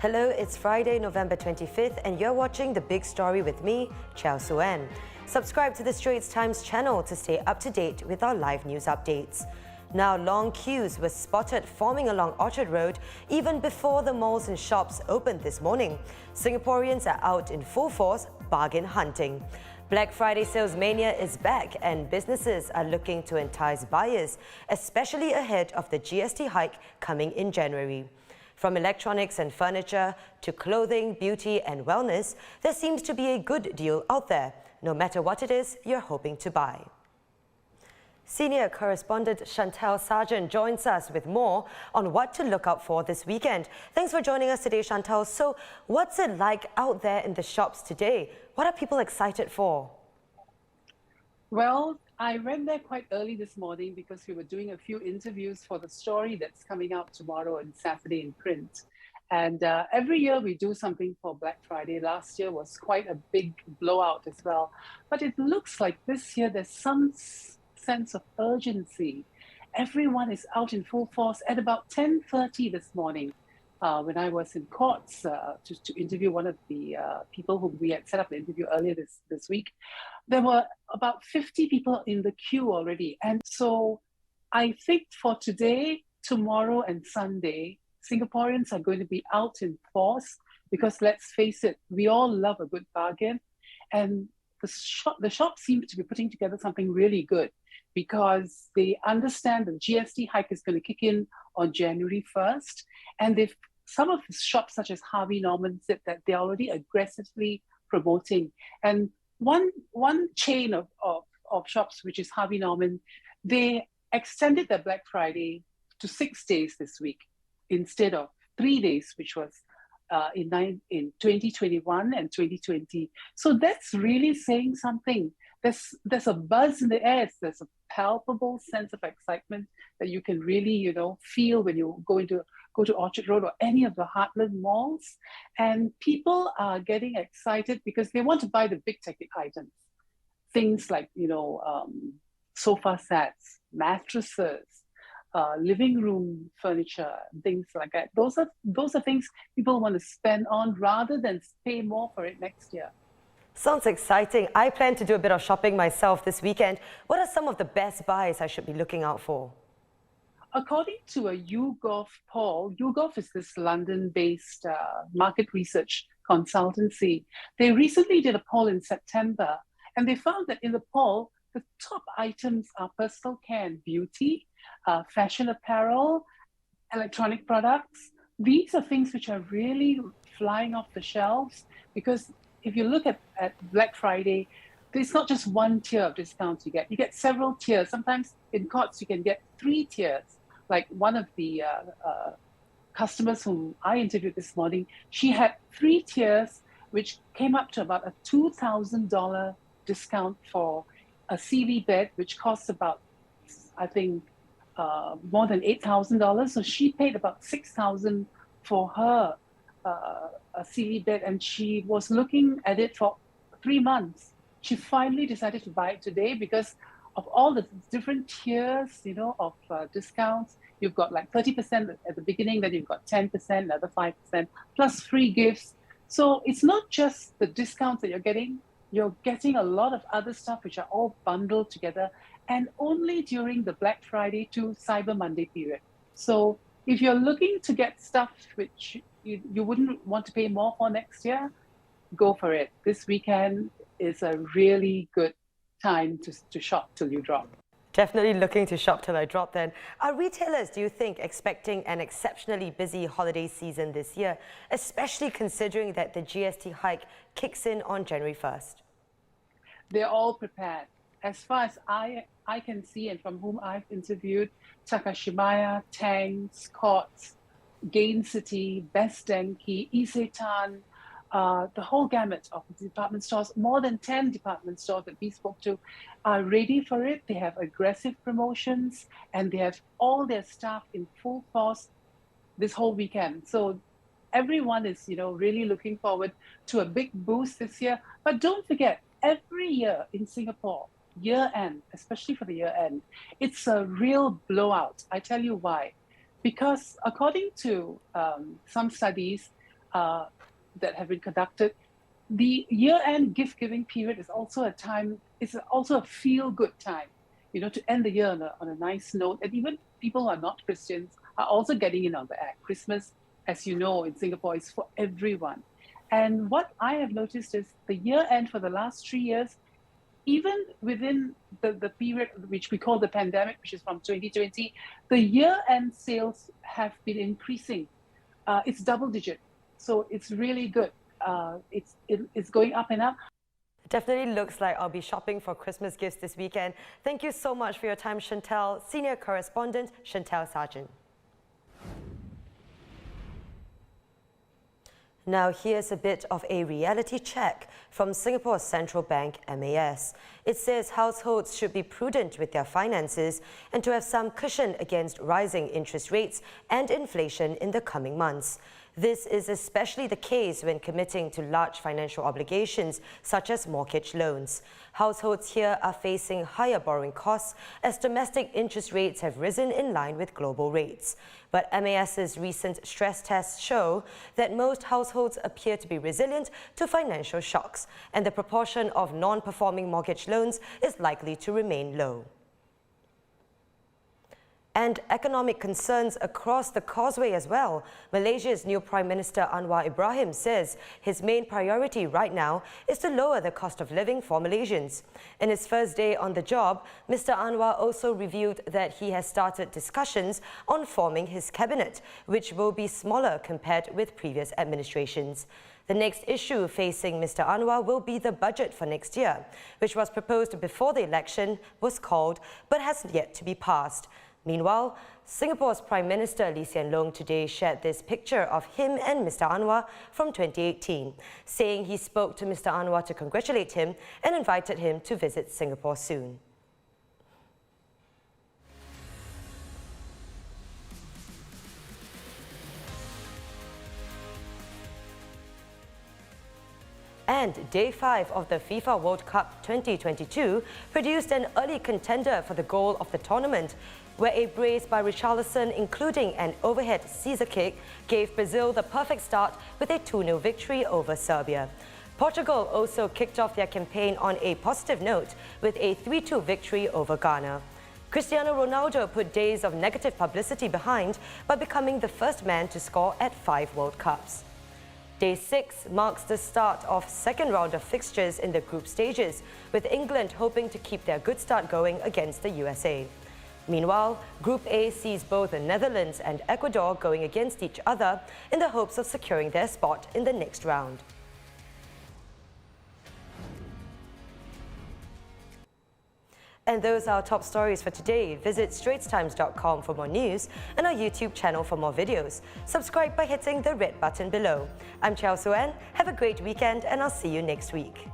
Hello, it's Friday, November 25th, and you're watching The Big Story with me, Chao Suen. Subscribe to the Straits Times channel to stay up to date with our live news updates. Now, long queues were spotted forming along Orchard Road even before the malls and shops opened this morning. Singaporeans are out in full force bargain hunting. Black Friday sales mania is back and businesses are looking to entice buyers, especially ahead of the GST hike coming in January. From electronics and furniture to clothing, beauty and wellness, there seems to be a good deal out there, no matter what it is you're hoping to buy. Senior correspondent Chantal Sargent joins us with more on what to look out for this weekend. Thanks for joining us today, Chantal. So, what's it like out there in the shops today? What are people excited for? Well, I went there quite early this morning because we were doing a few interviews for the story that's coming out tomorrow and Saturday in print. And every year we do something for Black Friday. Last year was quite a big blowout as well. But it looks like this year there's some sense of urgency. Everyone is out in full force at about 10:30 this morning. When I was in courts to interview one of the people whom we had set up the interview earlier this week, there were about 50 people in the queue already. And so I think for today, tomorrow and Sunday, Singaporeans are going to be out in force because let's face it, we all love a good bargain. And the shop seems to be putting together something really good because they understand the GST hike is going to kick in on January 1st. And some of the shops, such as Harvey Norman, said that they're already aggressively promoting. And one chain of shops, which is Harvey Norman, they extended their Black Friday to 6 days this week instead of 3 days, which was in 2021 and 2020. So that's really saying something. There's a buzz in the air. There's a palpable sense of excitement that you can really, feel when you go to Orchard Road or any of the heartland malls. And people are getting excited because they want to buy the big ticket items. Things like, sofa sets, mattresses, living room furniture, things like that. Those are things people want to spend on rather than pay more for it next year. Sounds exciting. I plan to do a bit of shopping myself this weekend. What are some of the best buys I should be looking out for? According to a YouGov poll, YouGov is this London-based market research consultancy. They recently did a poll in September, and they found that in the poll, the top items are personal care and beauty, fashion apparel, electronic products. These are things which are really flying off the shelves because if you look at Black Friday, there's not just one tier of discounts you get several tiers. Sometimes in courts you can get 3 tiers. Like one of the customers whom I interviewed this morning, she had 3 tiers, which came up to about a $2,000 discount for a CV bed, which costs about, I think, more than $8,000. So she paid about $6,000 for her a CV bed, and she was looking at it for 3 months. She finally decided to buy it today because of all the different tiers, of discounts. You've got like 30% at the beginning, then you've got 10%, another 5%, plus free gifts. So it's not just the discounts that you're getting a lot of other stuff which are all bundled together, and only during the Black Friday to Cyber Monday period. So if you're looking to get stuff which you wouldn't want to pay more for next year, go for it. This weekend is a really good time to shop till you drop. Definitely looking to shop till I drop then. Are retailers, do you think, expecting an exceptionally busy holiday season this year, especially considering that the GST hike kicks in on January 1st? They're all prepared. As far as I can see and from whom I've interviewed, Takashimaya, Tangs, Courts, Gain City, Best Denki, Isetan, the whole gamut of department stores, more than 10 department stores that we spoke to are ready for it. They have aggressive promotions and they have all their staff in full force this whole weekend. So everyone is, really looking forward to a big boost this year. But don't forget, every year in Singapore, year end, especially for the year end, it's a real blowout. I tell you why. Because according to some studies, that have been conducted. The year-end gift-giving period is also a time, it's also a feel-good time, to end the year on a nice note. And even people who are not Christians are also getting in on the act. Christmas, as you know, in Singapore is for everyone. And what I have noticed is the year-end for the last 3 years, even within the period which we call the pandemic, which is from 2020, the year-end sales have been increasing. It's double-digit, so it's really good. It's going up and up. Definitely looks like I'll be shopping for Christmas gifts this weekend. Thank you so much for your time, Chantel. Senior Correspondent, Chantel Sargent. Now here's a bit of a reality check from Singapore's central bank, MAS. It says households should be prudent with their finances and to have some cushion against rising interest rates and inflation in the coming months. This is especially the case when committing to large financial obligations such as mortgage loans. Households here are facing higher borrowing costs as domestic interest rates have risen in line with global rates. But MAS's recent stress tests show that most households appear to be resilient to financial shocks, and the proportion of non-performing mortgage loans is likely to remain low. And economic concerns across the causeway as well. Malaysia's new Prime Minister Anwar Ibrahim says his main priority right now is to lower the cost of living for Malaysians. In his first day on the job, Mr. Anwar also revealed that he has started discussions on forming his cabinet, which will be smaller compared with previous administrations. The next issue facing Mr. Anwar will be the budget for next year, which was proposed before the election was called but has yet to be passed. Meanwhile, Singapore's Prime Minister Lee Hsien Loong today shared this picture of him and Mr. Anwar from 2018, saying he spoke to Mr. Anwar to congratulate him and invited him to visit Singapore soon. And Day 5 of the FIFA World Cup 2022 produced an early contender for the goal of the tournament, where a brace by Richarlison, including an overhead Caesar kick, gave Brazil the perfect start with a 2-0 victory over Serbia. Portugal also kicked off their campaign on a positive note with a 3-2 victory over Ghana. Cristiano Ronaldo put days of negative publicity behind by becoming the first man to score at 5 World Cups. Day 6 marks the start of second round of fixtures in the group stages, with England hoping to keep their good start going against the USA. Meanwhile, Group A sees both the Netherlands and Ecuador going against each other in the hopes of securing their spot in the next round. And those are our top stories for today. Visit straitstimes.com for more news and our YouTube channel for more videos. Subscribe by hitting the red button below. I'm Chao Suen. Have a great weekend and I'll see you next week.